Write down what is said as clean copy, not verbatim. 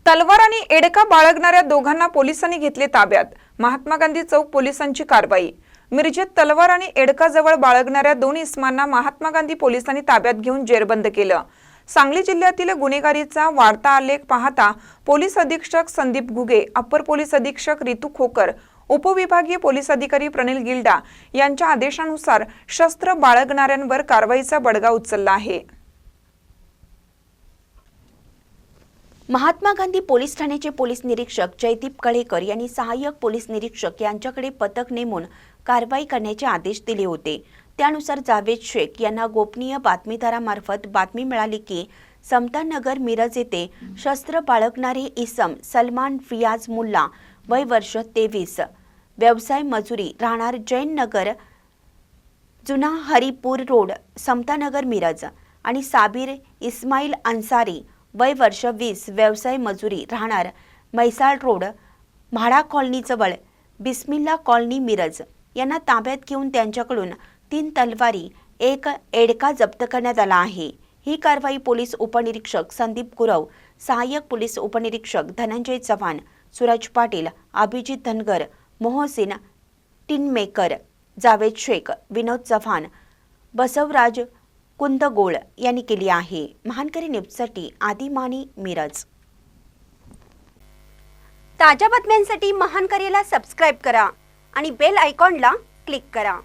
तलवार आणि एडका बाळगणाऱ्या दोघांना पोलिसांनी घेतले ताब्यात। महात्मा गांधी चौक पोलिसांची कारवाई। मिरजेत तलवार आणि एडका जवळ बाळगणाऱ्या दोन इसमांना महात्मा गांधी पोलिसांनी ताब्यात घेऊन जेरबंद केलं। सांगली जिल्ह्यातील गुन्हेगारीचा वाढता आलेख पाहता पोलीस अधीक्षक संदीप घुगे, अप्पर पोलीस अधीक्षक रितू खोकर, उपविभागीय पोलीस अधिकारी प्रणिल गिल्डा यांच्या आदेशानुसार शस्त्र बाळगणाऱ्यांवर कारवाईचा बडगा उचलला आहे। महात्मा गांधी पोलीस ठाण्याचे पोलीस निरीक्षक जयदीप कळेकर यांनी सहाय्यक पोलीस निरीक्षक यांच्याकडे पथक नेमून कारवाई करण्याचे आदेश दिले होते। त्यानुसार जावेद शेख यांना गोपनीय बातमीदारामार्फत बातमी मिळाली की समतानगर मिरज येथे शस्त्र बाळगणारे इसम सलमान फियाज मुल्ला, वय वर्ष 23, व्यवसाय मजुरी, राहणार जैन नगर, जुना हरिपूर रोड, समतानगर मिरज, आणि साबिर इस्माईल अन्सारी, वय वर्ष 20, व्यवसाय मजुरी, राहणार मैसाळ रोड, म्हाडा कॉलनी जवळ, बिस्मिल्ला कॉलनी मिरज यांना ताब्यात घेऊन त्यांच्याकडून 3 तलवारी, 1 एडका जप्त करण्यात आला आहे। ही कारवाई पोलीस उपनिरीक्षक संदीप गुरव, सहाय्यक पोलीस उपनिरीक्षक धनंजय चव्हाण, सूरज पाटील, अभिजित धनगर, मोहसिन टिनमेकर, जावेद शेख, विनोद चव्हाण, बसवराज कुंदगोळ यांनी केली आहे। महानकरी न्यूजसाठी आदिमानी, मिरज। ताज्या बातम्यांसाठी महानकरीला सबस्क्राइब करा आणि बेल आयकॉनला क्लिक करा।